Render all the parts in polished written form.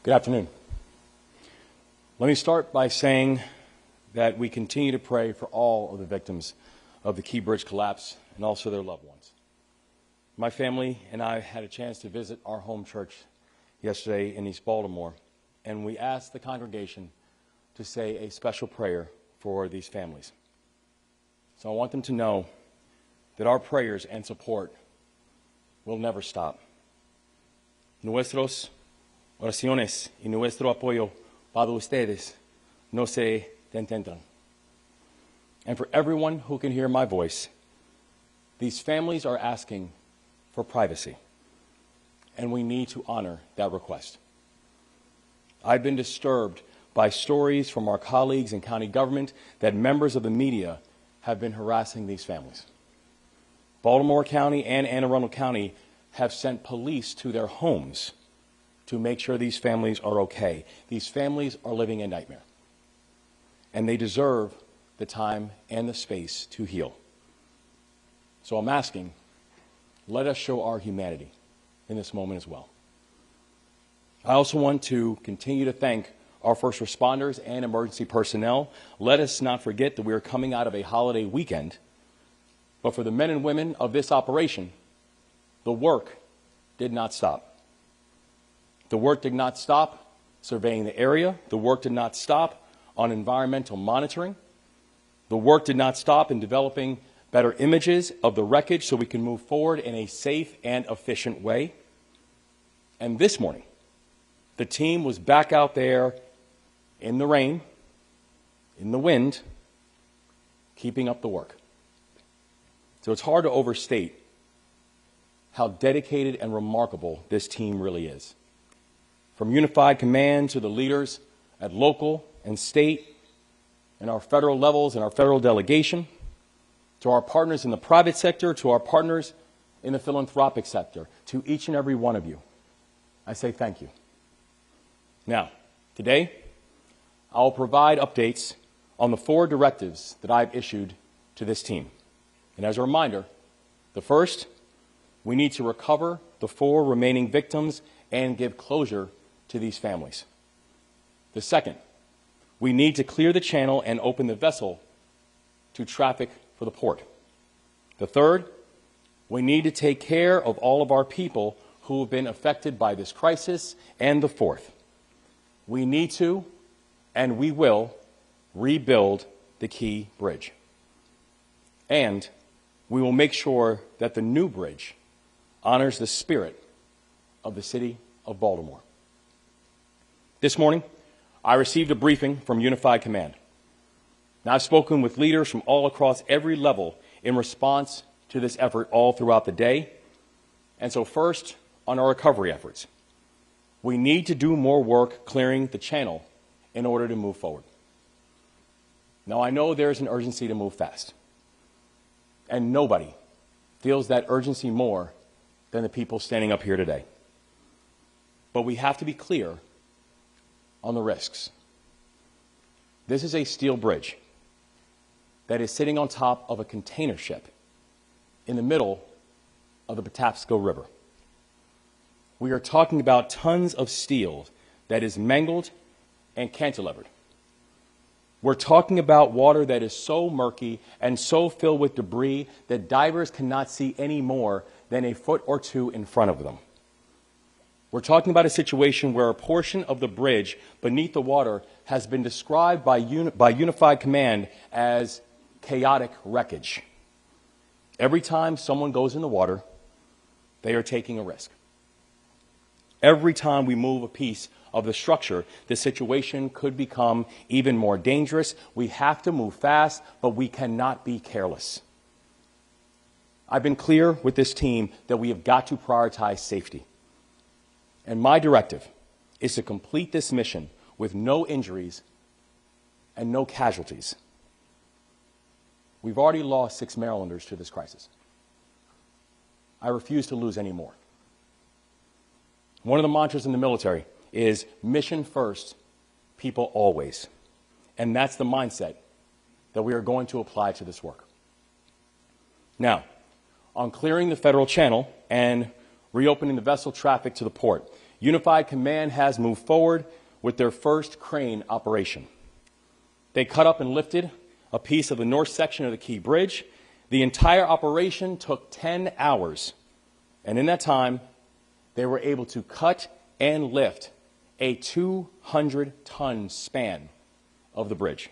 Good afternoon. Let me start by saying that we continue to pray for all of the victims of the Key Bridge collapse and also their loved ones. My family and I had a chance to visit our home church yesterday in East Baltimore, and we asked the congregation to say a special prayer for these families. So I want them to know that our prayers and support will never stop. Nuestros oraciones y nuestro apoyo para ustedes no se detendrán. And for everyone who can hear my voice, these families are asking for privacy, and we need to honor that request. I've been disturbed by stories from our colleagues in county government that members of the media have been harassing these families. Baltimore County and Anne Arundel County have sent police to their homes to make sure these families are okay. These families are living a nightmare, and they deserve the time and the space to heal. So I'm asking, let us show our humanity in this moment as well. I also want to continue to thank our first responders and emergency personnel. Let us not forget that we are coming out of a holiday weekend, but for the men and women of this operation, the work did not stop. The work did not stop surveying the area. The work did not stop on environmental monitoring. The work did not stop in developing better images of the wreckage so we can move forward in a safe and efficient way. And this morning, the team was back out there in the rain, in the wind, keeping up the work. So it's hard to overstate how dedicated and remarkable this team really is. From Unified Command to the leaders at local and state and our federal levels and our federal delegation, to our partners in the private sector, to our partners in the philanthropic sector, to each and every one of you, I say thank you. Now, today, I'll provide updates on the 4 directives that I've issued to this team. And as a reminder, the first, we need to recover the 4 remaining victims and give closure to these families. The second, we need to clear the channel and open the vessel to traffic for the port. The third, we need to take care of all of our people who have been affected by this crisis. And the fourth, we need to and we will rebuild the Key Bridge. And we will make sure that the new bridge honors the spirit of the city of Baltimore. This morning, I received a briefing from Unified Command. Now, I've spoken with leaders from all across every level in response to this effort all throughout the day. And so first, on our recovery efforts, we need to do more work clearing the channel in order to move forward. Now, I know there's an urgency to move fast, and nobody feels that urgency more than the people standing up here today. But we have to be clear on the risks. This is a steel bridge that is sitting on top of a container ship in the middle of the Patapsco River. We are talking about tons of steel that is mangled and cantilevered. We're talking about water that is so murky and so filled with debris that divers cannot see any more than a foot or 2 in front of them. We're talking about a situation where a portion of the bridge beneath the water has been described by Unified Command as chaotic wreckage. Every time someone goes in the water, they are taking a risk. Every time we move a piece of the structure, the situation could become even more dangerous. We have to move fast, but we cannot be careless. I've been clear with this team that we have got to prioritize safety. And my directive is to complete this mission with no injuries and no casualties. We've already lost 6 Marylanders to this crisis. I refuse to lose any more. One of the mantras in the military is mission first, people always. And that's the mindset that we are going to apply to this work. Now, on clearing the federal channel and reopening the vessel traffic to the port, Unified Command has moved forward with their first crane operation. They cut up and lifted a piece of the north section of the Key Bridge. The entire operation took 10 hours, and in that time, they were able to cut and lift a 200-ton span of the bridge.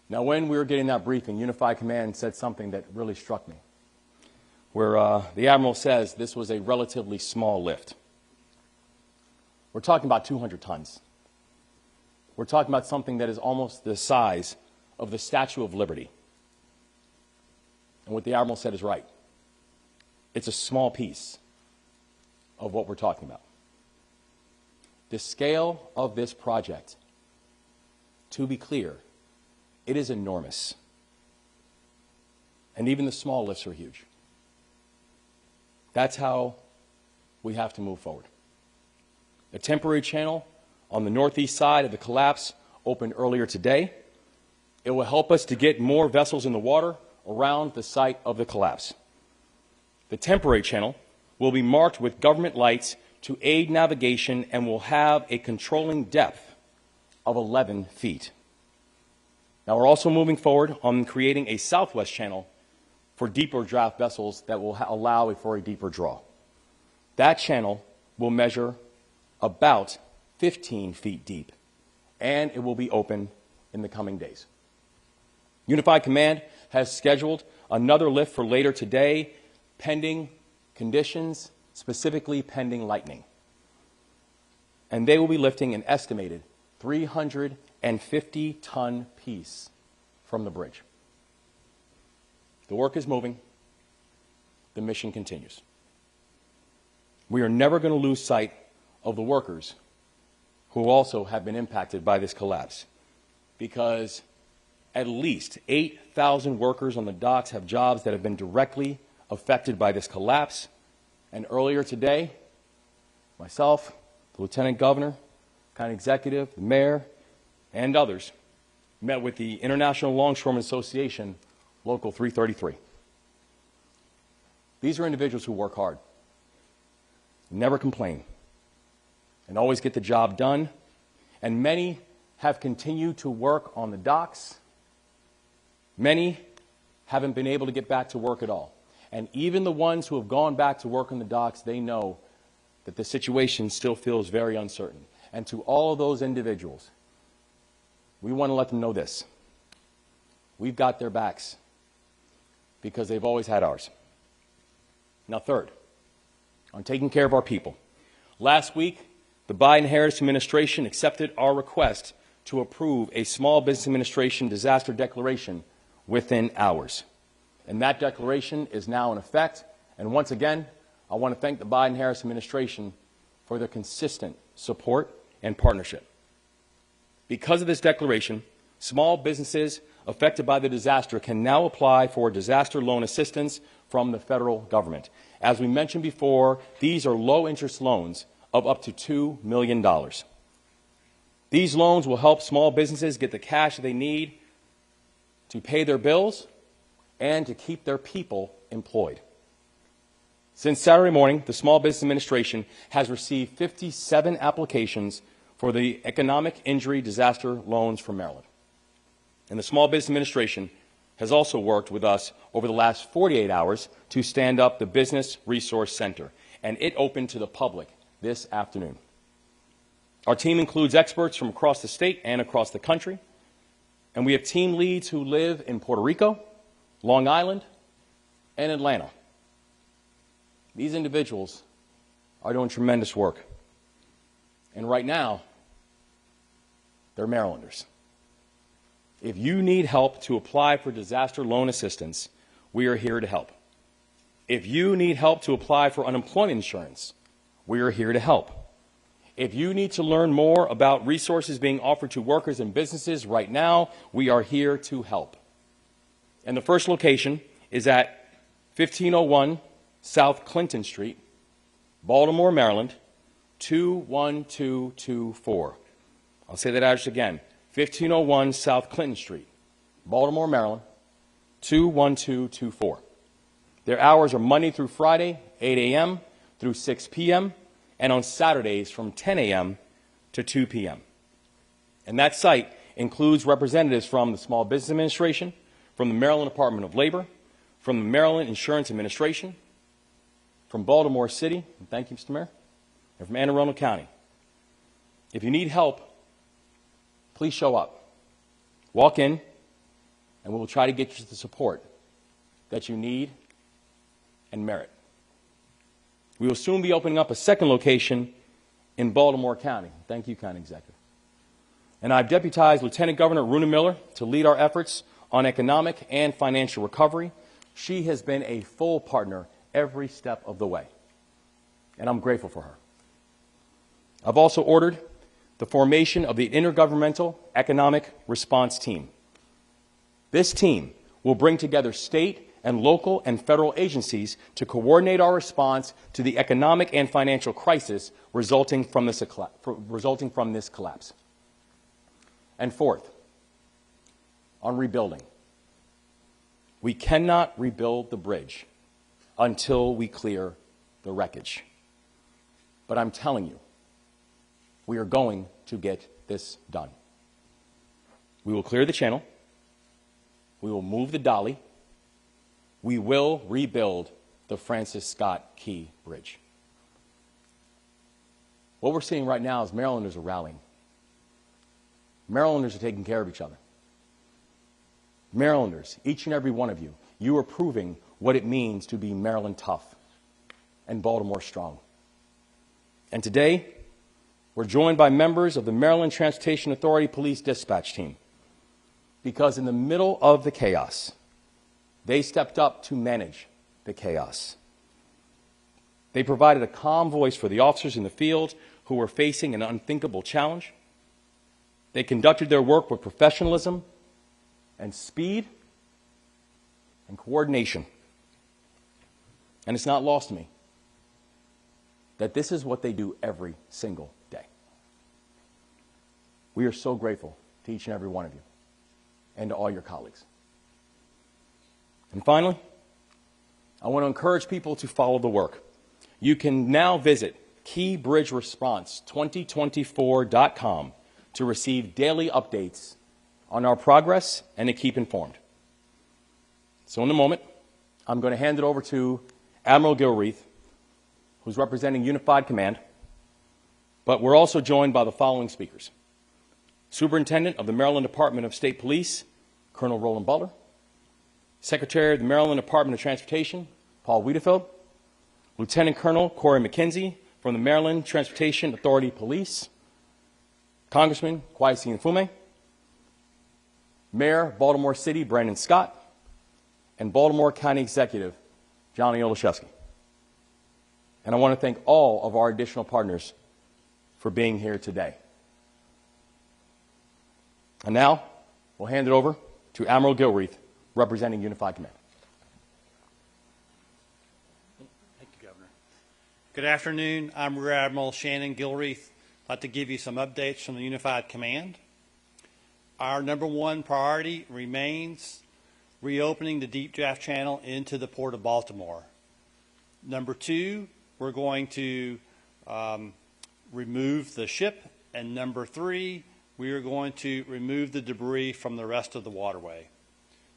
Now, when we were getting that briefing, Unified Command said something that really struck me, where the Admiral says this was a relatively small lift. We're talking about 200 tons. We're talking about something that is almost the size of the Statue of Liberty. And what the Admiral said is right. It's a small piece of what we're talking about. The scale of this project, to be clear, it is enormous. And even the small lifts are huge. That's how we have to move forward. A temporary channel on the northeast side of the collapse opened earlier today. It will help us to get more vessels in the water around the site of the collapse. The temporary channel will be marked with government lights to aid navigation and will have a controlling depth of 11 feet. Now, we're also moving forward on creating a southwest channel for deeper draft vessels that will allow for a deeper draw. That channel will measure about 15 feet deep, and it will be open in the coming days. Unified Command has scheduled another lift for later today, pending conditions, specifically pending lightning. And they will be lifting an estimated 350-ton piece from the bridge. The work is moving. The mission continues. We are never going to lose sight of the workers who also have been impacted by this collapse, because at least 8,000 workers on the docks have jobs that have been directly affected by this collapse. And earlier today, myself, the Lieutenant Governor, County Executive, the Mayor, and others met with the International Longshoremen Association, Local 333. These are individuals who work hard, never complain, and always get the job done. And many have continued to work on the docks. Many haven't been able to get back to work at all. And even the ones who have gone back to work on the docks, they know that the situation still feels very uncertain. And to all of those individuals, we want to let them know this. We've got their backs because they've always had ours. Now, third, on taking care of our people. Last week, the Biden-Harris administration accepted our request to approve a Small Business Administration disaster declaration within hours. And that declaration is now in effect. And once again, I want to thank the Biden-Harris administration for their consistent support and partnership. Because of this declaration, small businesses affected by the disaster can now apply for disaster loan assistance from the federal government. As we mentioned before, these are low-interest loans of up to $2 million. These loans will help small businesses get the cash that they need to pay their bills and to keep their people employed. Since Saturday morning, the Small Business Administration has received 57 applications for the economic injury disaster loans from Maryland. And the Small Business Administration has also worked with us over the last 48 hours to stand up the Business Resource Center, and it opened to the public this afternoon. Our team includes experts from across the state and across the country, and we have team leads who live in Puerto Rico, Long Island, and Atlanta. These individuals are doing tremendous work. And right now, they're Marylanders. If you need help to apply for disaster loan assistance, we are here to help. If you need help to apply for unemployment insurance, we are here to help. If you need to learn more about resources being offered to workers and businesses right now, we are here to help. And the first location is at 1501 South Clinton Street, Baltimore, Maryland, 21224. I'll say that address again, 1501 South Clinton Street, Baltimore, Maryland, 21224. Their hours are Monday through Friday, 8 a.m. through 6 p.m., and on Saturdays from 10 a.m. to 2 p.m. And that site includes representatives from the Small Business Administration, from the Maryland Department of Labor, from the Maryland Insurance Administration, from Baltimore City, and thank you, Mr. Mayor, and from Anne Arundel County. If you need help, please show up. Walk in, and we will try to get you the support that you need and merit. We will soon be opening up a second location in Baltimore County. Thank you, County Executive. And I've deputized Lieutenant Governor Runa Miller to lead our efforts on economic and financial recovery. She has been a full partner every step of the way, and I'm grateful for her. I've also ordered the formation of the Intergovernmental Economic Response Team. This team will bring together state and local and federal agencies to coordinate our response to the economic and financial crisis resulting from this collapse. And fourth, on rebuilding. We cannot rebuild the bridge until we clear the wreckage. But I'm telling you, we are going to get this done. We will clear the channel. We will move the dolly. We will rebuild the Francis Scott Key Bridge. What we're seeing right now is Marylanders are rallying. Marylanders are taking care of each other. Marylanders, each and every one of you, you are proving what it means to be Maryland tough and Baltimore strong. And today, we're joined by members of the Maryland Transportation Authority Police Dispatch Team, because in the middle of the chaos, they stepped up to manage the chaos. They provided a calm voice for the officers in the field who were facing an unthinkable challenge. They conducted their work with professionalism and speed and coordination. And it's not lost to me that this is what they do every single day. We are so grateful to each and every one of you and to all your colleagues. And finally, I want to encourage people to follow the work. You can now visit keybridgeresponse2024.com to receive daily updates on our progress and to keep informed. So in a moment, I'm going to hand it over to Admiral Gilreath, who's representing Unified Command, but we're also joined by the following speakers: Superintendent of the Maryland Department of State Police, Colonel Roland Butler; Secretary of the Maryland Department of Transportation, Paul Wiedefeld; Lieutenant Colonel Corey McKenzie from the Maryland Transportation Authority Police; Congressman Kwesi Mfume; Mayor Baltimore City Brandon Scott; and Baltimore County Executive Johnny Olszewski. And I want to thank all of our additional partners for being here today. And now, we'll hand it over to Admiral Gilreath, representing Unified Command. Thank you, Governor. Good afternoon. I'm Rear Admiral Shannon Gilreath. I'd like to give you some updates from the Unified Command. Our number one priority remains reopening the Deep Draft Channel into the Port of Baltimore. Number two, we're going to remove the ship. And number three, we are going to remove the debris from the rest of the waterway.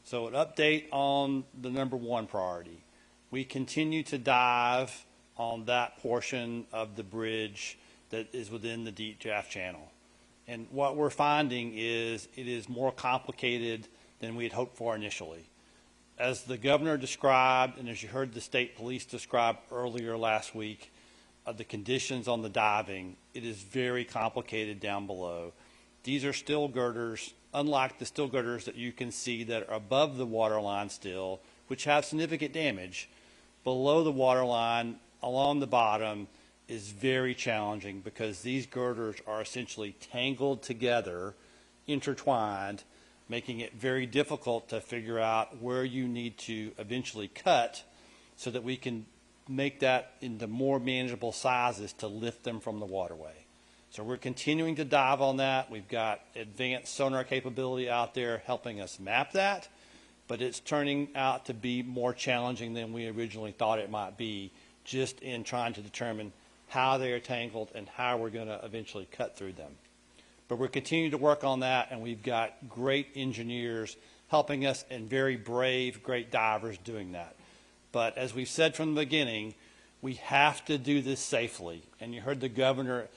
So an update on the number one priority. We continue to dive on that portion of the bridge that is within the Deep Draft Channel. And what we're finding is it is more complicated than we had hoped for initially. As the governor described, and as you heard the state police describe earlier last week, the conditions on the diving, it is very complicated down below. These are still girders, unlike the still girders that you can see that are above the waterline still, which have significant damage. Below the waterline, along the bottom, is very challenging because these girders are essentially tangled together, intertwined, making it very difficult to figure out where you need to eventually cut so that we can make that into more manageable sizes to lift them from the waterway. So we're continuing to dive on that. We've got advanced sonar capability out there helping us map that, but it's turning out to be more challenging than we originally thought it might be, just in trying to determine how they are tangled, and how we're going to eventually cut through them. But we're continuing to work on that, and we've got great engineers helping us and very brave, great divers doing that. But as we've said from the beginning, we have to do this safely. And you heard the governor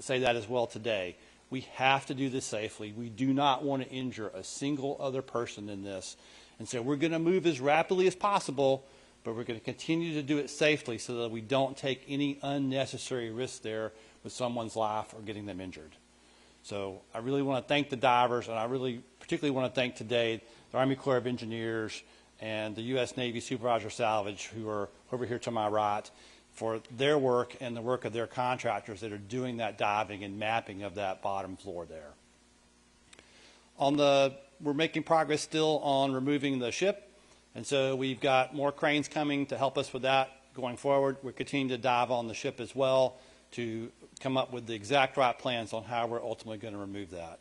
say that as well today. We have to do this safely. We do not want to injure a single other person in this. And so we're going to move as rapidly as possible, but we're going to continue to do it safely so that we don't take any unnecessary risk there with someone's life or getting them injured. So I really want to thank the divers, and I really particularly want to thank today the Army Corps of Engineers and the U.S. Navy Supervisor Salvage, who are over here to my right, for their work and the work of their contractors that are doing that diving and mapping of that bottom floor there. We're making progress still on removing the ship, and so we've got more cranes coming to help us with that going forward. We're continuing to dive on the ship as well to come up with the exact right plans on how we're ultimately going to remove that.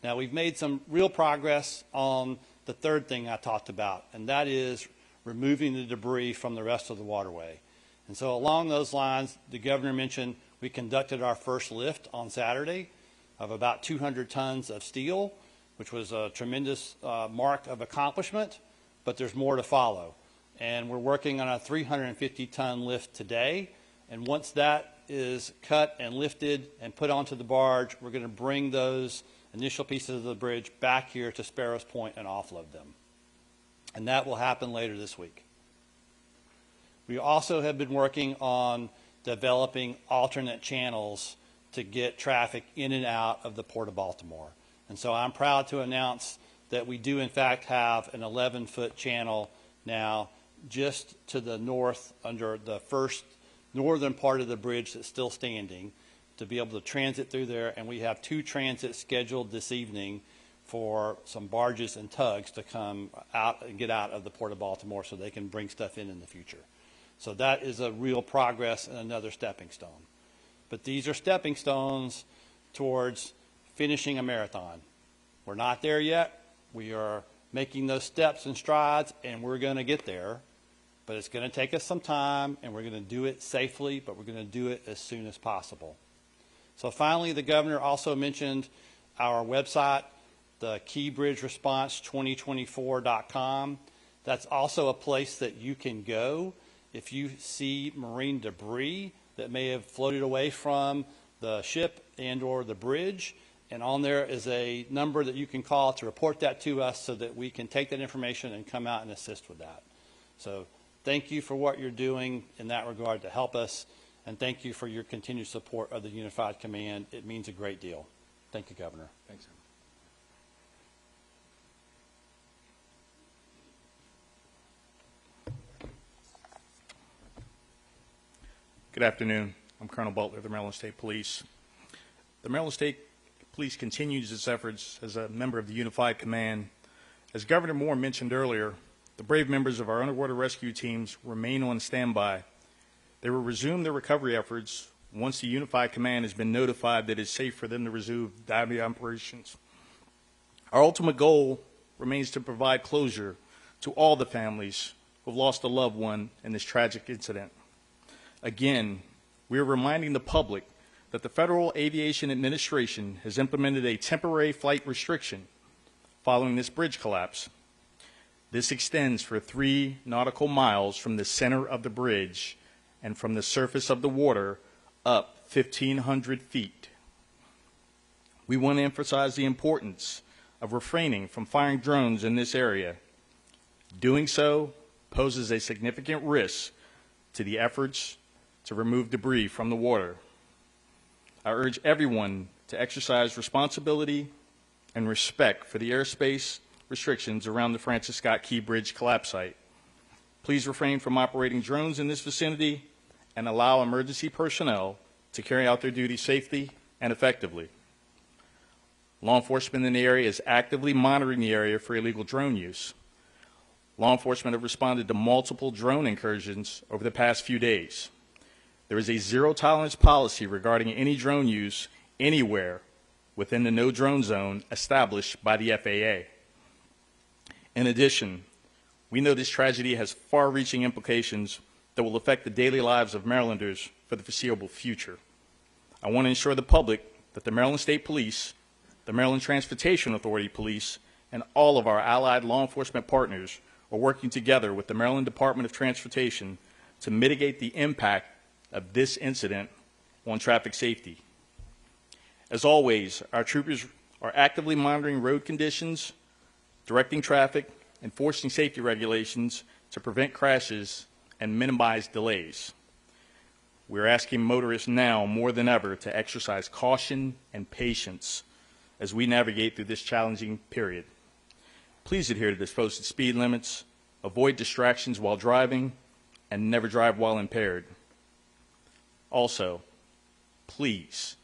Now, we've made some real progress on the third thing I talked about, and that is removing the debris from the rest of the waterway. And so along those lines, the governor mentioned we conducted our first lift on Saturday of about 200 tons of steel, which was a tremendous mark of accomplishment, but there's more to follow. And we're working on a 350-ton lift today, and once that is cut and lifted and put onto the barge, we're going to bring those initial pieces of the bridge back here to Sparrows Point and offload them. And that will happen later this week. We also have been working on developing alternate channels to get traffic in and out of the Port of Baltimore. And so I'm proud to announce that we do in fact have an 11-foot channel now just to the north under the first northern part of the bridge that's still standing to be able to transit through there. And we have 2 transits scheduled this evening for some barges and tugs to come out and get out of the Port of Baltimore so they can bring stuff in the future. So that is a real progress and another stepping stone. But these are stepping stones towards finishing a marathon. We're not there yet. We are making those steps and strides, and we're going to get there. But it's going to take us some time, and we're going to do it safely, but we're going to do it as soon as possible. So finally, the governor also mentioned our website, the keybridgeresponse2024.com. That's also a place that you can go if you see marine debris that may have floated away from the ship and or the bridge. And on there is a number that you can call to report that to us so that we can take that information and come out and assist with that. So thank you for what you're doing in that regard to help us, and thank you for your continued support of the Unified Command. It means a great deal. Thank you, Governor. Thanks. Good afternoon. I'm Colonel Butler of the Maryland State Police. The Maryland State Police continues its efforts as a member of the Unified Command. As Governor Moore mentioned earlier, the brave members of our underwater rescue teams remain on standby. They will resume their recovery efforts once the Unified Command has been notified that it's safe for them to resume diving operations. Our ultimate goal remains to provide closure to all the families who have lost a loved one in this tragic incident. Again, we are reminding the public that the Federal Aviation Administration has implemented a temporary flight restriction following this bridge collapse. This extends for 3 nautical miles from the center of the bridge and from the surface of the water up 1,500 feet. We want to emphasize the importance of refraining from firing drones in this area. Doing so poses a significant risk to the efforts to remove debris from the water. I urge everyone to exercise responsibility and respect for the airspace restrictions around the Francis Scott Key Bridge collapse site. Please refrain from operating drones in this vicinity and allow emergency personnel to carry out their duties safely and effectively. Law enforcement in the area is actively monitoring the area for illegal drone use. Law enforcement have responded to multiple drone incursions over the past few days. There is a zero-tolerance policy regarding any drone use anywhere within the no-drone zone established by the FAA. In addition, we know this tragedy has far-reaching implications that will affect the daily lives of Marylanders for the foreseeable future. I want to ensure the public that the Maryland State Police, the Maryland Transportation Authority Police, and all of our allied law enforcement partners are working together with the Maryland Department of Transportation to mitigate the impact of this incident on traffic safety. As always, our troopers are actively monitoring road conditions, directing traffic, enforcing safety regulations to prevent crashes and minimize delays. We're asking motorists now more than ever to exercise caution and patience as we navigate through this challenging period. Please adhere to the posted speed limits, avoid distractions while driving, and never drive while impaired. Also, please,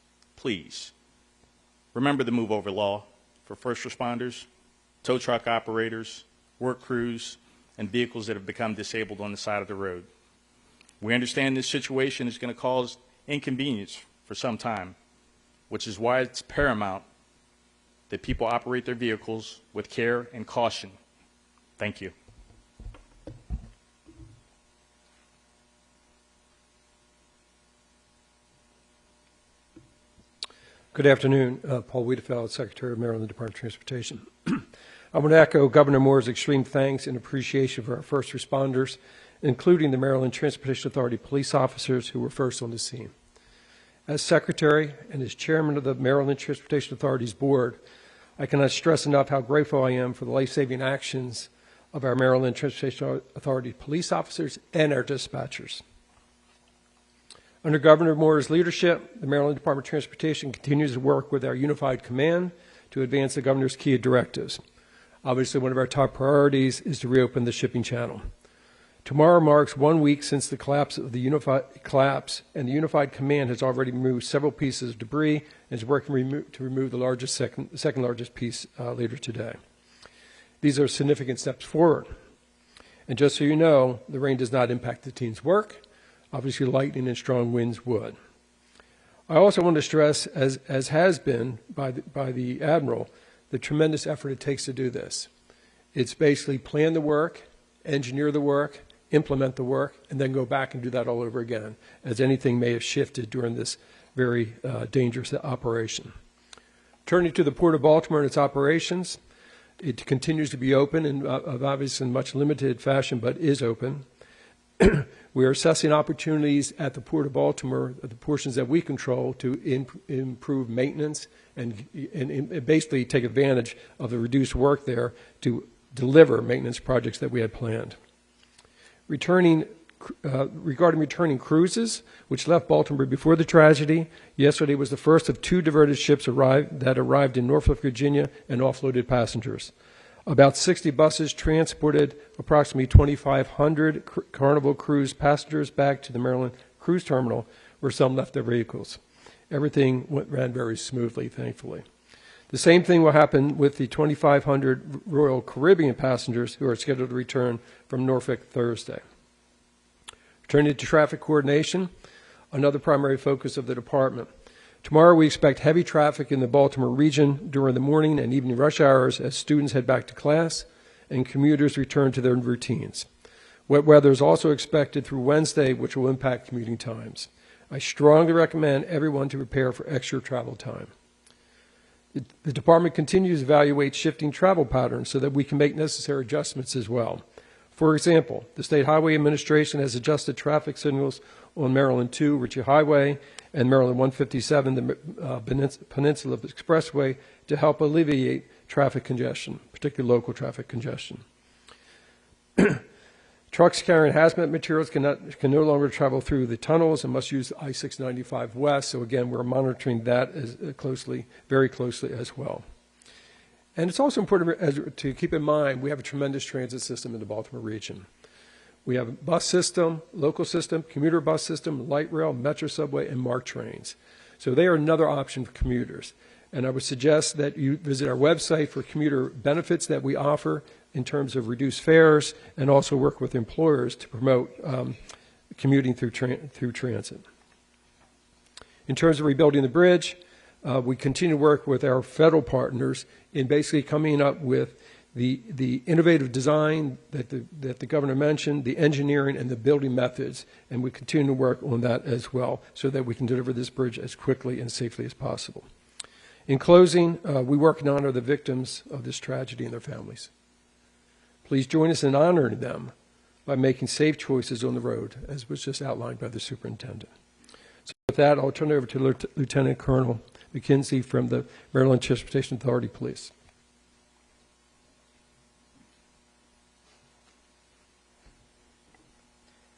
remember the move over law for first responders, tow truck operators, work crews, and vehicles that have become disabled on the side of the road. We understand this situation is going to cause inconvenience for some time, which is why it's paramount that people operate their vehicles with care and caution. Thank you. Good afternoon. Paul Wiedefeld, Secretary of Maryland Department of Transportation. I want to echo Governor Moore's extreme thanks and appreciation for our first responders, including the Maryland Transportation Authority police officers who were first on the scene. As Secretary and as Chairman of the Maryland Transportation Authority's board, I cannot stress enough how grateful I am for the life-saving actions of our Maryland Transportation Authority police officers and our dispatchers. Under Governor Moore's leadership, the Maryland Department of Transportation continues to work with our unified command to advance the governor's key directives. Obviously, one of our top priorities is to reopen the shipping channel. Tomorrow marks 1 week since the collapse, and the unified command has already removed several pieces of debris and is working to remove the second largest piece later today. These are significant steps forward. And just so you know, the rain does not impact the team's work. Obviously, lightning and strong winds would. I also want to stress, as has been by the Admiral, the tremendous effort it takes to do this. It's basically plan the work, engineer the work, implement the work, and then go back and do that all over again, as anything may have shifted during this very dangerous operation. Turning to the Port of Baltimore and its operations, it continues to be open, and obviously in much limited fashion, but is open. We are assessing opportunities at the Port of Baltimore, the portions that we control, to improve maintenance and basically take advantage of the reduced work there to deliver maintenance projects that we had planned. Regarding returning cruises, which left Baltimore before the tragedy, yesterday was the first of 2 diverted ships that arrived in Norfolk, Virginia, and offloaded passengers. About 60 buses transported approximately 2,500 Carnival Cruise passengers back to the Maryland Cruise Terminal, where some left their vehicles. Everything ran very smoothly, thankfully. The same thing will happen with the 2,500 Royal Caribbean passengers who are scheduled to return from Norfolk Thursday. Turning to traffic coordination, another primary focus of the department. Tomorrow we expect heavy traffic in the Baltimore region during the morning and evening rush hours as students head back to class and commuters return to their routines. Wet weather is also expected through Wednesday, which will impact commuting times. I strongly recommend everyone to prepare for extra travel time. The department continues to evaluate shifting travel patterns so that we can make necessary adjustments as well. For example, the State Highway Administration has adjusted traffic signals on Maryland 2, Ritchie Highway, and Maryland 157, the Peninsula Expressway, to help alleviate traffic congestion, particularly local traffic congestion. Trucks carrying hazmat materials can no longer travel through the tunnels and must use I-695 West. So again, we're monitoring that very closely as well. And it's also important to keep in mind, we have a tremendous transit system in the Baltimore region. We have a bus system, local system, commuter bus system, light rail, metro subway, and MARC trains. So they are another option for commuters. And I would suggest that you visit our website for commuter benefits that we offer in terms of reduced fares, and also work with employers to promote commuting through transit. In terms of rebuilding the bridge, we continue to work with our federal partners in basically coming up with the innovative design that the governor mentioned, the engineering and the building methods, and we continue to work on that as well so that we can deliver this bridge as quickly and safely as possible. In closing, we work and honor the victims of this tragedy and their families. Please join us in honoring them by making safe choices on the road, as was just outlined by the superintendent. So with that, I'll turn it over to Lieutenant Colonel McKenzie from the Maryland Transportation Authority Police.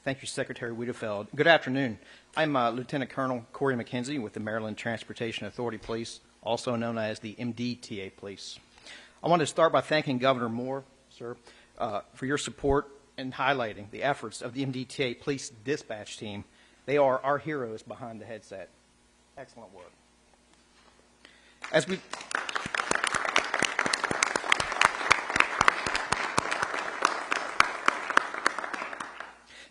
Thank you, Secretary Wiedefeld. Good afternoon. I'm Lieutenant Colonel Corey McKenzie with the Maryland Transportation Authority Police, also known as the MDTA Police. I want to start by thanking Governor Moore, sir, for your support and highlighting the efforts of the MDTA Police Dispatch Team. They are our heroes behind the headset. Excellent work.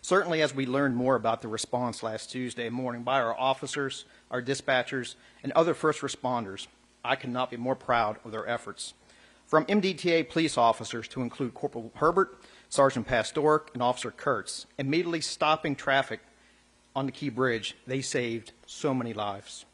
Certainly, as we learned more about the response last Tuesday morning by our officers, our dispatchers, and other first responders, I could not be more proud of their efforts. From MDTA police officers to include Corporal Herbert, Sergeant Pastoric, and Officer Kurtz, immediately stopping traffic on the Key Bridge, they saved so many lives.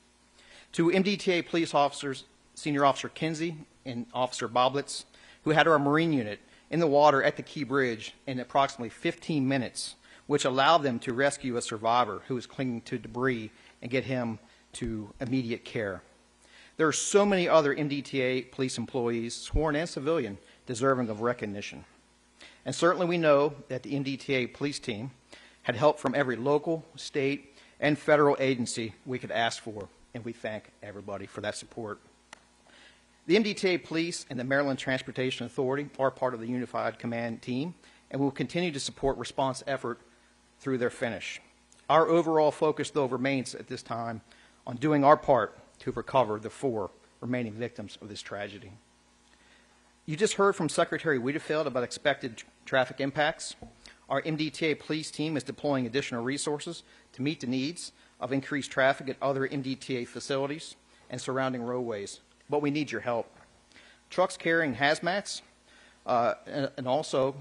To MDTA police officers, Senior Officer Kinsey and Officer Boblitz, who had our Marine unit in the water at the Key Bridge in approximately 15 minutes, which allowed them to rescue a survivor who was clinging to debris and get him to immediate care. There are so many other MDTA police employees, sworn and civilian, deserving of recognition. And certainly we know that the MDTA police team had help from every local, state, and federal agency we could ask for, and we thank everybody for that support. The MDTA Police and the Maryland Transportation Authority are part of the Unified Command Team, and will continue to support response effort through their finish. Our overall focus, though, remains at this time on doing our part to recover the 4 remaining victims of this tragedy. You just heard from Secretary Wiedefeld about expected traffic impacts. Our MDTA police team is deploying additional resources to meet the needs of increased traffic at other MDTA facilities and surrounding roadways, but we need your help. Trucks carrying hazmats and also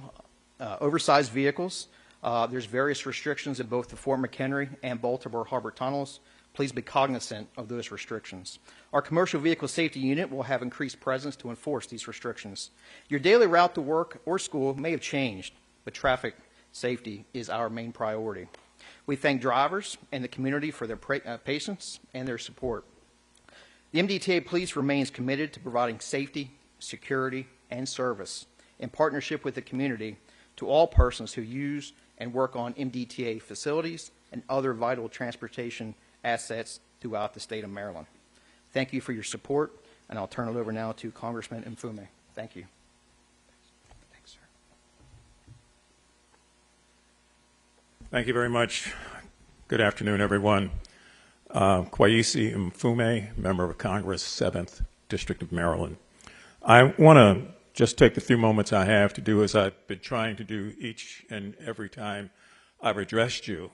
oversized vehicles. There's various restrictions at both the Fort McHenry and Baltimore Harbor tunnels. Please be cognizant of those restrictions. Our commercial vehicle safety unit will have increased presence to enforce these restrictions. Your daily route to work or school may have changed, but traffic safety is our main priority. We thank drivers and the community for their patience and their support. The MDTA Police remains committed to providing safety, security, and service in partnership with the community to all persons who use and work on MDTA facilities and other vital transportation assets throughout the state of Maryland. Thank you for your support, and I'll turn it over now to Congressman Mfume. Thank you. Thanks, sir. Thank you very much. Good afternoon, everyone. Kwesi Mfume, Member of Congress, 7th District of Maryland. I want to just take the few moments I have to do as I've been trying to do each and every time I've addressed you,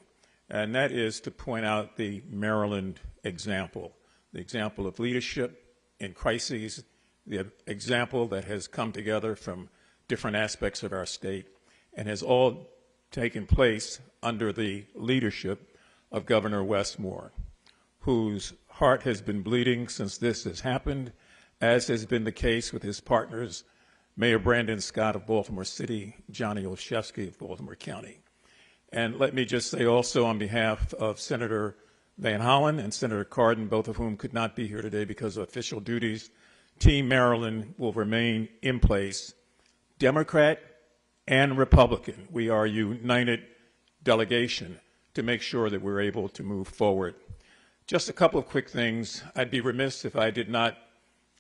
and that is to point out the Maryland example, the example of leadership in crises, the example that has come together from different aspects of our state and has all taken place under the leadership of Governor Wes Moore, whose heart has been bleeding since this has happened, as has been the case with his partners, Mayor Brandon Scott of Baltimore City, Johnny Olszewski of Baltimore County. And let me just say also on behalf of Senator Van Hollen and Senator Cardin, both of whom could not be here today because of official duties, Team Maryland will remain in place, Democrat and Republican. We are a united delegation to make sure that we're able to move forward. Just a couple of quick things. I'd be remiss if I did not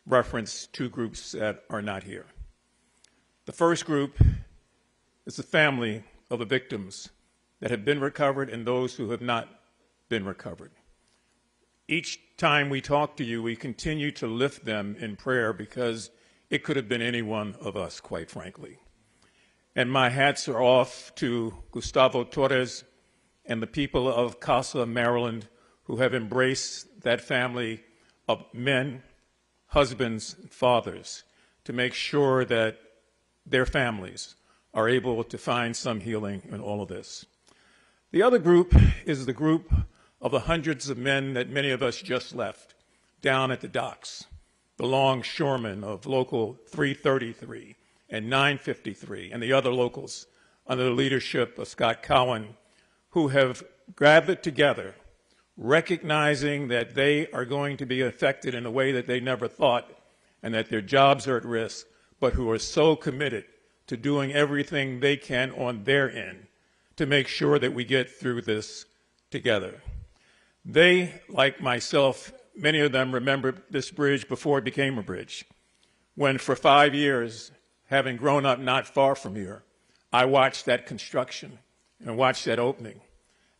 reference 2 groups that are not here. The first group is the family of the victims that have been recovered and those who have not been recovered. Each time we talk to you, we continue to lift them in prayer because it could have been any one of us, quite frankly. And my hats are off to Gustavo Torres and the people of Casa, Maryland, who have embraced that family of men, husbands, and fathers to make sure that their families are able to find some healing in all of this. The other group is the group of the hundreds of men that many of us just left down at the docks, the longshoremen of Local 333 and 953 and the other locals under the leadership of Scott Cowan, who have gathered together, recognizing that they are going to be affected in a way that they never thought and that their jobs are at risk, but who are so committed to doing everything they can on their end to make sure that we get through this together. They, like myself, many of them remember this bridge before it became a bridge, when for 5 years, having grown up not far from here, I watched that construction and watched that opening.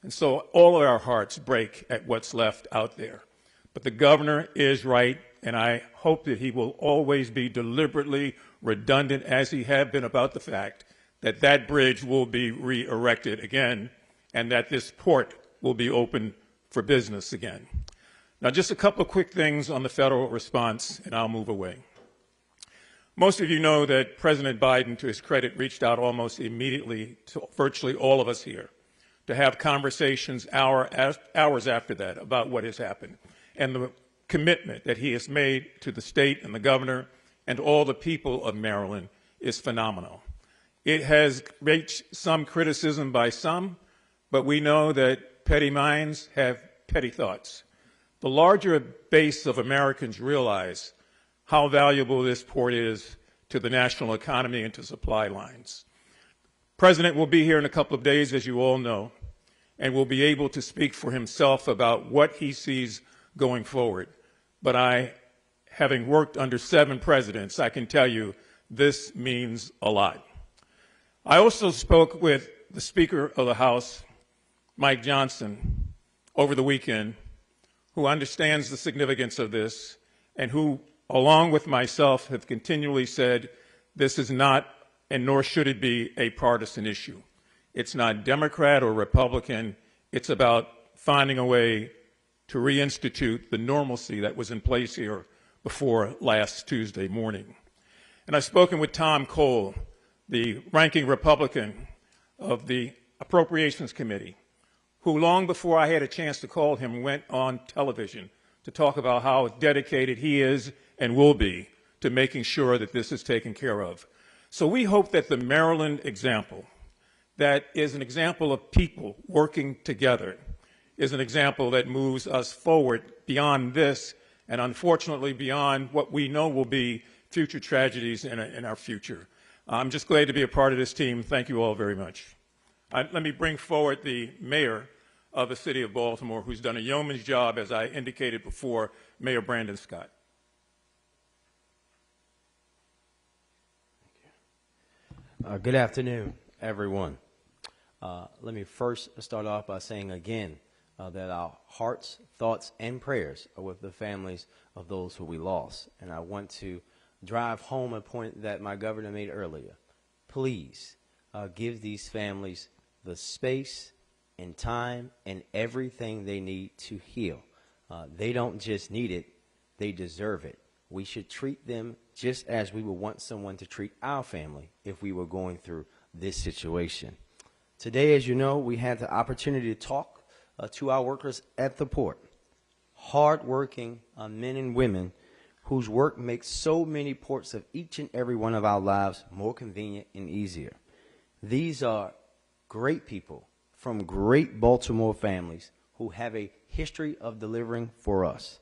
And so all of our hearts break at what's left out there. But the governor is right, and I hope that he will always be deliberately redundant, as he has been, about the fact that that bridge will be re-erected again and that this port will be open for business again. Now, just a couple of quick things on the federal response, and I'll move away. Most of you know that President Biden, to his credit, reached out almost immediately to virtually all of us here to have conversations hours after that about what has happened and the commitment that he has made to the state and the governor and all the people of Maryland is phenomenal. It has reached some criticism by some, but we know that petty minds have petty thoughts. The larger base of Americans realize how valuable this port is to the national economy and to supply lines. The President will be here in a couple of days, as you all know, and will be able to speak for himself about what he sees going forward. But having worked under 7 presidents, I can tell you this means a lot. I also spoke with the Speaker of the House, Mike Johnson, over the weekend, who understands the significance of this and who, along with myself, have continually said this is not, and nor should it be, a partisan issue. It's not Democrat or Republican. It's about finding a way to reinstitute the normalcy that was in place here before last Tuesday morning. And I've spoken with Tom Cole, the ranking Republican of the Appropriations Committee, who long before I had a chance to call him went on television to talk about how dedicated he is and will be to making sure that this is taken care of. So we hope that the Maryland example, that is an example of people working together, is an example that moves us forward beyond this and unfortunately beyond what we know will be future tragedies in our future. I'm just glad to be a part of this team. Thank you all very much. Let me bring forward the mayor of the city of Baltimore, who's done a yeoman's job, as I indicated before, Mayor Brandon Scott. Good afternoon, everyone. Let me first start off by saying again that our hearts, thoughts, and prayers are with the families of those who we lost. And I want to drive home a point that my governor made earlier. Please give these families the space and time and everything they need to heal. They don't just need it, they deserve it. We should treat them just as we would want someone to treat our family if we were going through this situation. Today, as you know, we had the opportunity to talk to our workers at the port. Hard-working men and women whose work makes so many ports of each and every one of our lives more convenient and easier. These are great people from great Baltimore families who have a history of delivering for us.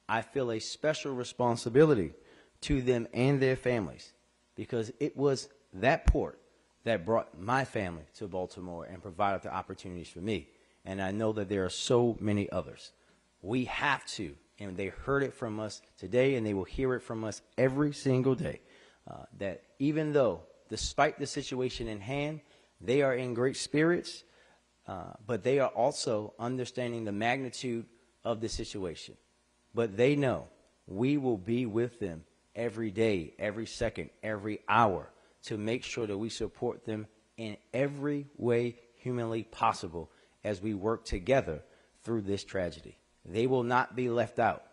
I feel a special responsibility to them and their families because it was that port that brought my family to Baltimore and provided the opportunities for me. And I know that there are so many others. We have to, and they heard it from us today, and they will hear it from us every single day, that even though, despite the situation in hand, they are in great spirits, but they are also understanding the magnitude of the situation. But they know we will be with them every day, every second, every hour to make sure that we support them in every way humanly possible as we work together through this tragedy. They will not be left out.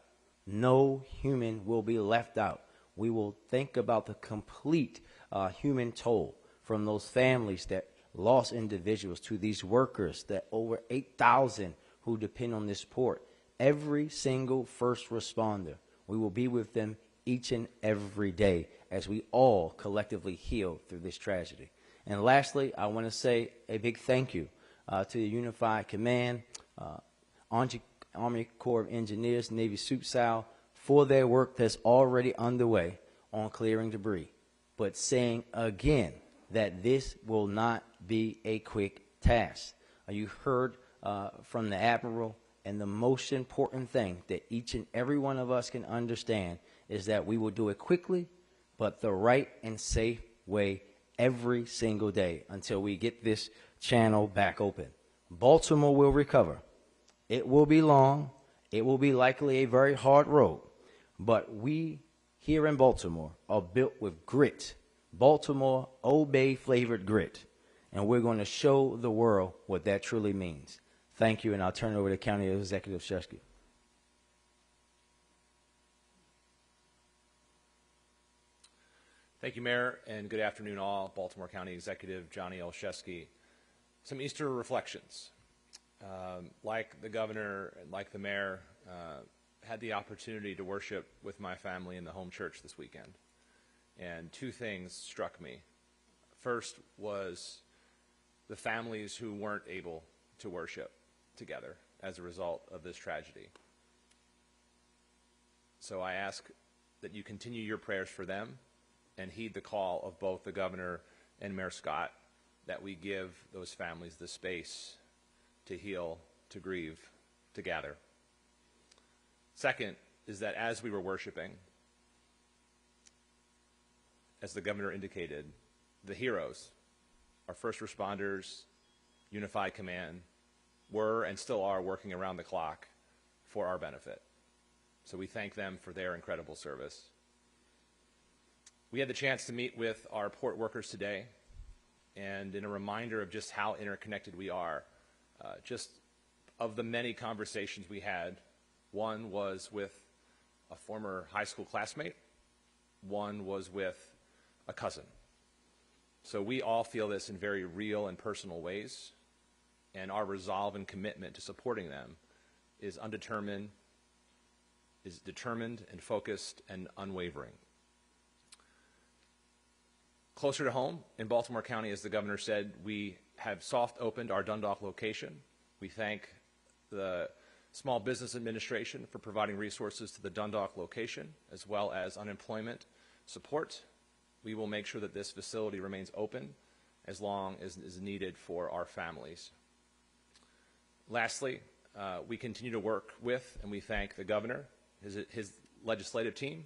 No human will be left out. We will think about the complete human toll, from those families that lost individuals to these workers, that over 8,000 who depend on this port. Every single first responder, we will be with them each and every day as we all collectively heal through this tragedy. And lastly, I want to say a big thank you to the Unified Command, Army Corps of Engineers, Navy Soup Sal, for their work that's already underway on clearing debris, but saying again that this will not be a quick task. You heard from the Admiral, and the most important thing that each and every one of us can understand is that we will do it quickly, but the right and safe way every single day until we get this channel back open. Baltimore will recover. It will be long. It will be likely a very hard road, but we here in Baltimore are built with grit. Baltimore Old Bay flavored grit, and we're going to show the world what that truly means. Thank you, and I'll turn it over to County Executive Shesky. Thank you, Mayor, and good afternoon all. Baltimore County Executive Johnny L. Shesky. Some Easter reflections. Like the governor and like the mayor, had the opportunity to worship with my family in the home church this weekend. And two things struck me. First was the families who weren't able to worship together as a result of this tragedy. So I ask that you continue your prayers for them and heed the call of both the governor and Mayor Scott, that we give those families the space to heal, to grieve, to gather. Second is that as we were worshiping, as the governor indicated, the heroes, our first responders, Unified Command, were and still are working around the clock for our benefit. So we thank them for their incredible service. We had the chance to meet with our port workers today, and in a reminder of just how interconnected we are, just of the many conversations we had, one was with a former high school classmate, one was with a cousin. So we all feel this in very real and personal ways, and our resolve and commitment to supporting them is determined and focused and unwavering. Closer to home, in Baltimore County, as the governor said, we have soft opened our Dundalk location. We thank the Small Business Administration for providing resources to the Dundalk location, as well as unemployment support. We will make sure that this facility remains open as long as is needed for our families. Lastly, we continue to work with, and we thank the governor, his legislative team,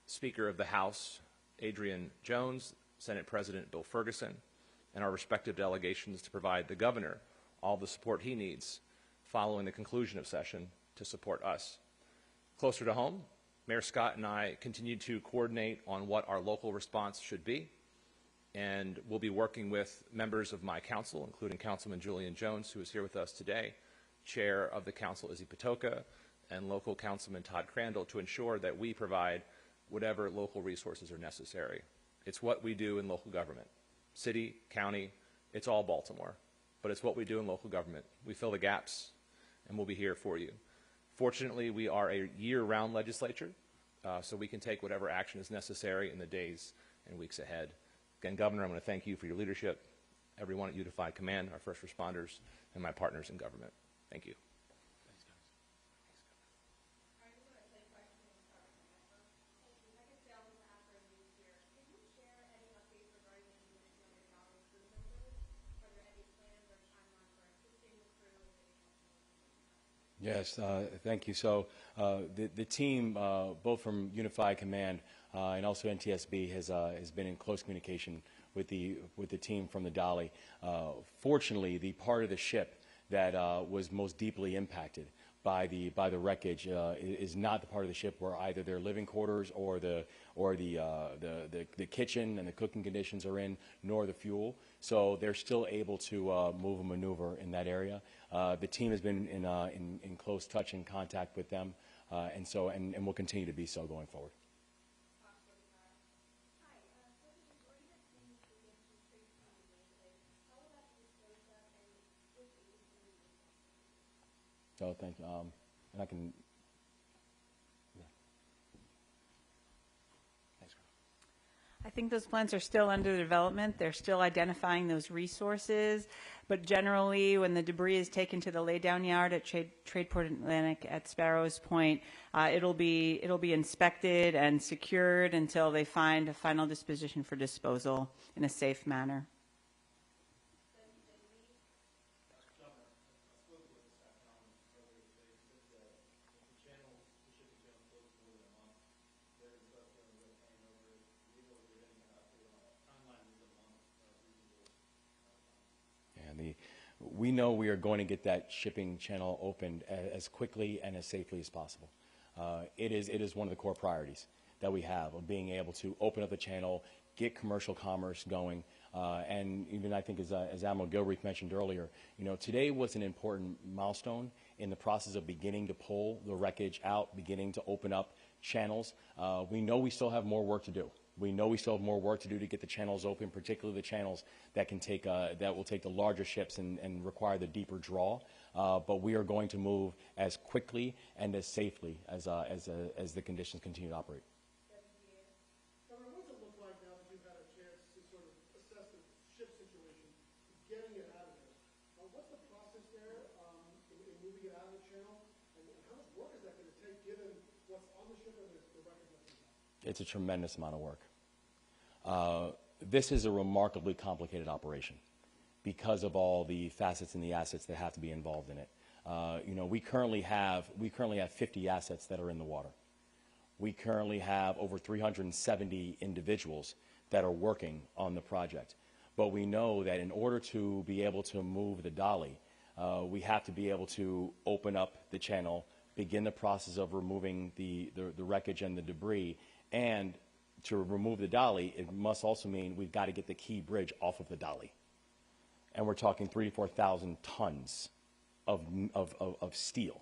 Speaker of the House, Adrian Jones, Senate President Bill Ferguson, and our respective delegations to provide the governor all the support he needs following the conclusion of session to support us. Closer to home, Mayor Scott and I continue to coordinate on what our local response should be, and we'll be working with members of my council, including Councilman Julian Jones, who is here with us today, Chair of the Council Izzy Patoka, and local Councilman Todd Crandall, to ensure that we provide whatever local resources are necessary. It's what we do in local government. City, county, it's all Baltimore, but it's what we do in local government. We fill the gaps, and we'll be here for you. Fortunately, we are a year-round legislature, so we can take whatever action is necessary in the days and weeks ahead. Again, Governor, I'm going to thank you for your leadership, everyone at Unified Command, our first responders, and my partners in government. Thank you. Yes, thank you. So the team, both from Unified Command and also NTSB, has been in close communication with the team from the Dolly. Fortunately, the part of the ship that was most deeply impacted by the wreckage is not the part of the ship where either their living quarters or the kitchen and the cooking conditions are in, nor the fuel. So they're still able to move and maneuver in that area. The team has been in close touch and contact with them, and will continue to be so going forward. So thank you. And I can. Yeah. Thanks. I think those plans are still under development. They're still identifying those resources. But generally, when the debris is taken to the laydown yard at Tradeport Atlantic at Sparrows Point, it'll be inspected and secured until they find a final disposition for disposal in a safe manner. We know we are going to get that shipping channel opened as quickly and as safely as possible. It is one of the core priorities that we have of being able to open up the channel, get commercial commerce going, and even I think as Admiral Gilreath mentioned earlier, today was an important milestone in the process of beginning to pull the wreckage out, beginning to open up channels. We know we still have more work to do. We know we still have more work to do to get the channels open, particularly the channels that can take that will take the larger ships and require the deeper draw. But we are going to move as quickly and as safely as the conditions continue to operate. What does it look like now that you've had a chance to sort of assess the ship situation, getting it out of there? What's the process there in moving it out of the channel, and how much work is that going to take given what's on the ship and the wreckage that's inside? It's a tremendous amount of work. This is a remarkably complicated operation because of all the facets and the assets that have to be involved in it. We currently have 50 assets that are in the water. We currently have over 370 individuals that are working on the project. But we know that in order to be able to move the dolly, we have to be able to open up the channel, begin the process of removing the wreckage and the debris, and to remove the dolly, it must also mean we've got to get the key bridge off of the dolly. And we're talking 3,000 to 4,000 tons of steel,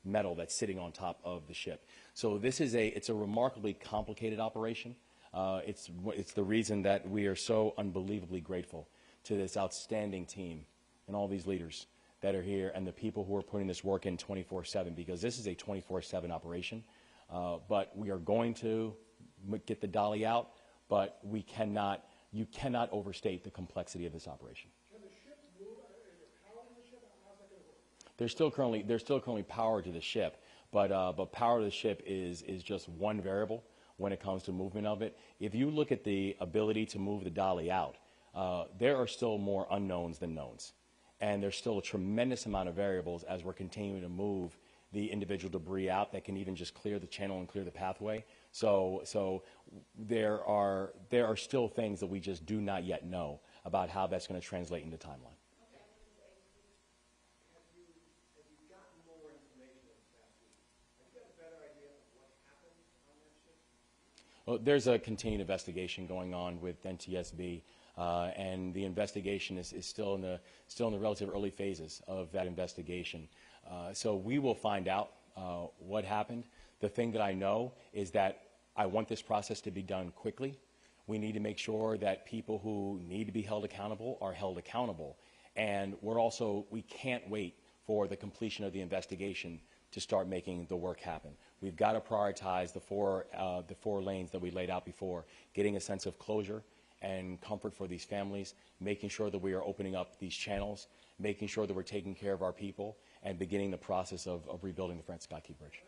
metal that's sitting on top of the ship. So it's a remarkably complicated operation. It's the reason that we are so unbelievably grateful to this outstanding team and all these leaders that are here and the people who are putting this work in 24/7, because this is a 24/7 operation. But we are going to get the dolly out, but you cannot overstate the complexity of this operation. Can the ship move? Is there power to the ship? How's that going to work? There's still currently power to the ship, but power to the ship is just one variable when it comes to movement of it. If you look at the ability to move the dolly out, there are still more unknowns than knowns, and there's still a tremendous amount of variables as we're continuing to move the individual debris out that can even just clear the channel and clear the pathway. So there are still things that we just do not yet know about how that's going to translate into timeline. Have you gotten more information in the past week? Have you got a better idea of what happened on that ship? Well, there's a continued investigation going on with NTSB, and the investigation is still in the relative early phases of that investigation. So we will find out what happened. The thing that I know is that I want this process to be done quickly. We need to make sure that people who need to be held accountable are held accountable. And we can't wait for the completion of the investigation to start making the work happen. We've got to prioritize the four lanes that we laid out before, getting a sense of closure and comfort for these families, making sure that we are opening up these channels, making sure that we're taking care of our people, and beginning the process of rebuilding the Francis Scott Key Bridge.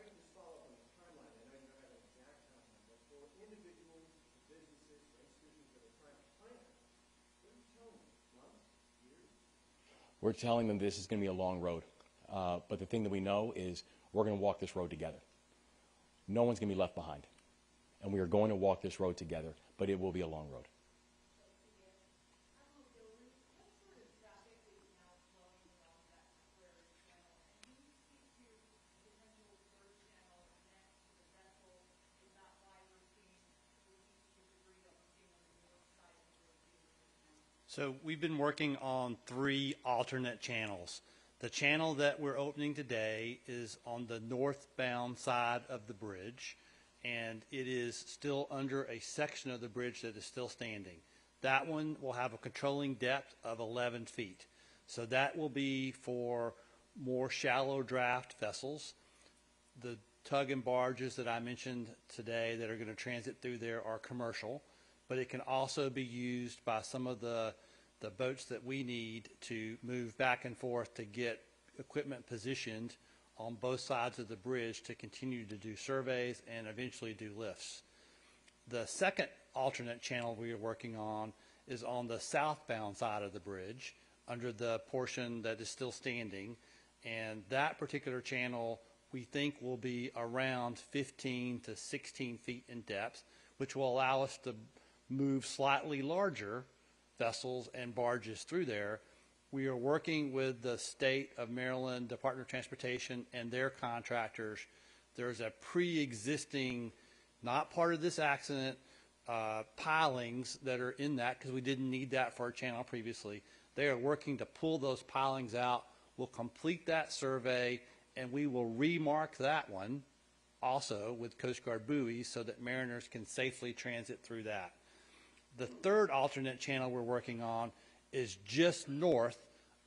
We're telling them this is going to be a long road. But the thing that we know is we're going to walk this road together. No one's going to be left behind. And we are going to walk this road together, but it will be a long road. So we've been working on 3 alternate channels. The channel that we're opening today is on the northbound side of the bridge, and it is still under a section of the bridge that is still standing. That one will have a controlling depth of 11 feet. So that will be for more shallow draft vessels. The tug and barges that I mentioned today that are going to transit through there are commercial, but it can also be used by some of the boats that we need to move back and forth to get equipment positioned on both sides of the bridge to continue to do surveys and eventually do lifts. The second alternate channel we are working on is on the southbound side of the bridge under the portion that is still standing, and that particular channel we think will be around 15 to 16 feet in depth, which will allow us to move slightly larger vessels and barges through there. We are working with the state of Maryland Department of Transportation and their contractors. There's a pre-existing, not part of this accident, pilings that are in that because we didn't need that for our channel previously. They are working to pull those pilings out. We'll complete that survey and we will remark that one also with Coast Guard buoys so that mariners can safely transit through that. The third alternate channel we're working on is just north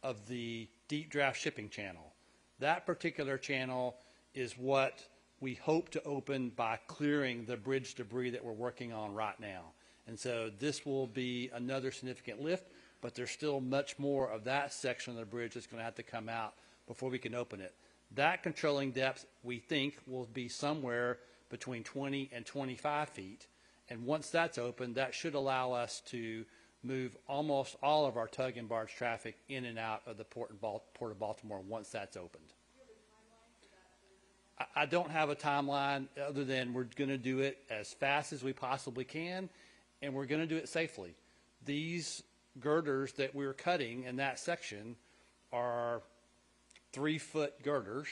of the deep draft shipping channel. That particular channel is what we hope to open by clearing the bridge debris that we're working on right now. And so this will be another significant lift, but there's still much more of that section of the bridge that's going to have to come out before we can open it. That controlling depth, we think, will be somewhere between 20 and 25 feet. And once that's open, that should allow us to move almost all of our tug and barge traffic in and out of the Port of Baltimore once that's opened. I don't have a timeline other than we're going to do it as fast as we possibly can, and we're going to do it safely. These girders that we're cutting in that section are 3-foot girders.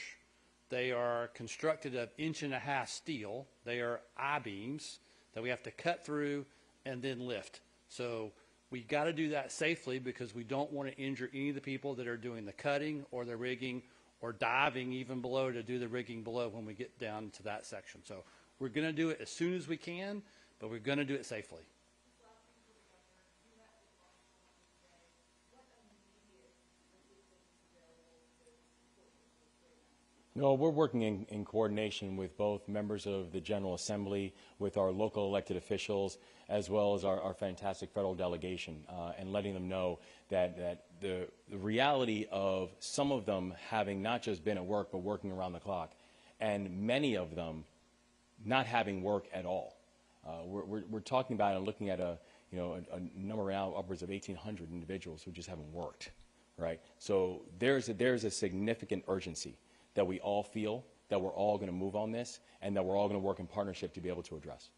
They are constructed of 1.5 inch steel. They are I-beams that we have to cut through and then lift. So we got to do that safely because we don't want to injure any of the people that are doing the cutting or the rigging or diving even below to do the rigging below when we get down to that section. So we're going to do it as soon as we can, but we're going to do it safely. No, we're working in coordination with both members of the General Assembly, with our local elected officials, as well as our fantastic federal delegation, and letting them know that the reality of some of them having not just been at work, but working around the clock, and many of them not having work at all. We're talking about and looking at a number now upwards of 1,800 individuals who just haven't worked, right? So there's a significant urgency that we all feel, that we're all going to move on this, and that we're all going to work in partnership to be able to address.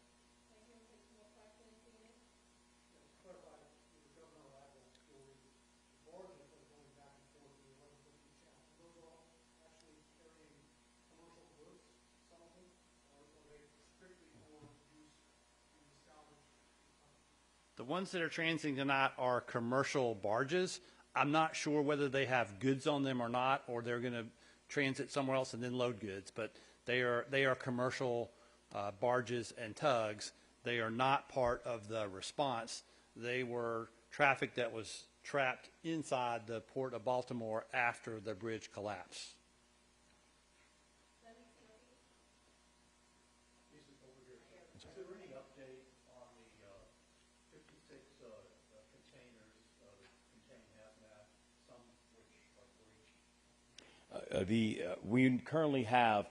The ones that are transiting tonight are commercial barges. I'm not sure whether they have goods on them or not, or they're going to transit somewhere else and then load goods, but they are commercial barges and tugs. They are not part of the response. They were traffic that was trapped inside the Port of Baltimore after the bridge collapsed. Is there any update on the 56 containers that contain hazmat, some which are breached? We currently have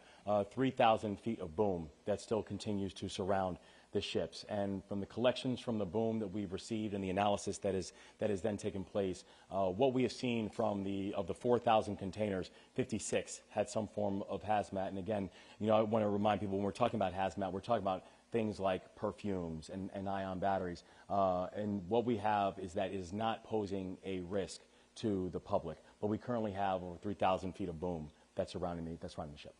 3,000 feet of boom that still continues to surround the ships. And from the collections from the boom that we've received and the analysis that is then taken place, what we have seen from of the 4,000 containers, 56 had some form of hazmat. And again, I want to remind people when we're talking about hazmat, we're talking about things like perfumes and ion batteries. And what we have is that it is not posing a risk to the public. But we currently have over 3,000 feet of boom that's surrounding the ship.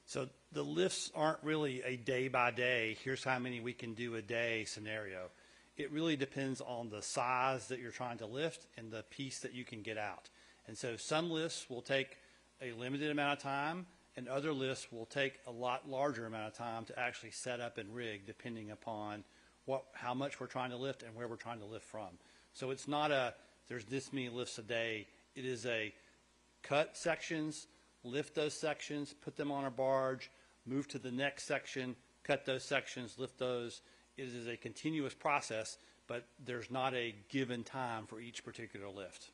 So the lifts aren't really a day by day, here's how many we can do a day scenario. it really depends on the size that you're trying to lift and the piece that you can get out. And so some lifts will take a limited amount of time, and other lifts will take a lot larger amount of time to actually set up and rig, depending upon how much we're trying to lift and where we're trying to lift from. So it's not there's this many lifts a day. It is a cut sections, lift those sections, put them on a barge, move to the next section, cut those sections, lift those. It is a continuous process, but there's not a given time for each particular lift.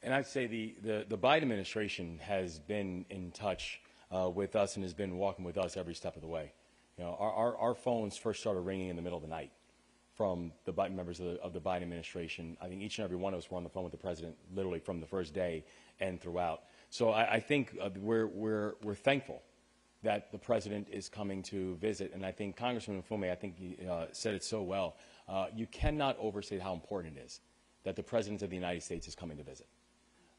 And I'd say the Biden administration has been in touch with us and has been walking with us every step of the way. You know, our phones first started ringing in the middle of the night from the Biden members of the Biden administration. I think each and every one of us were on the phone with the president literally from the first day and throughout. So I think we're thankful that the president is coming to visit. And I think Congressman Mfume, I think he said it so well. You cannot overstate how important it is that the president of the United States is coming to visit.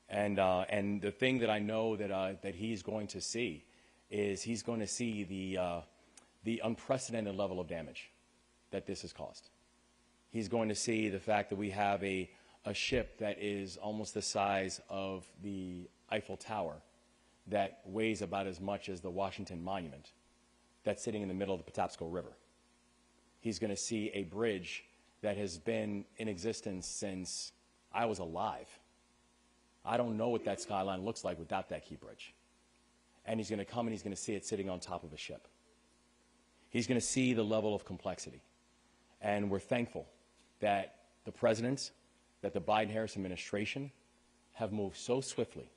And the thing that I know that he's going to see is he's going to see the unprecedented level of damage that this has caused. He's going to see the fact that we have a ship that is almost the size of the Eiffel Tower, that weighs about as much as the Washington Monument, that's sitting in the middle of the Patapsco River. He's going to see a bridge that has been in existence since I was alive. I don't know what that skyline looks like without that key bridge. And he's going to come and he's going to see it sitting on top of a ship. He's going to see the level of complexity. And we're thankful that the presidents, that the Biden-Harris administration have moved so swiftly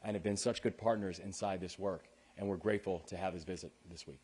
and have been such good partners inside this work. And we're grateful to have his visit this week.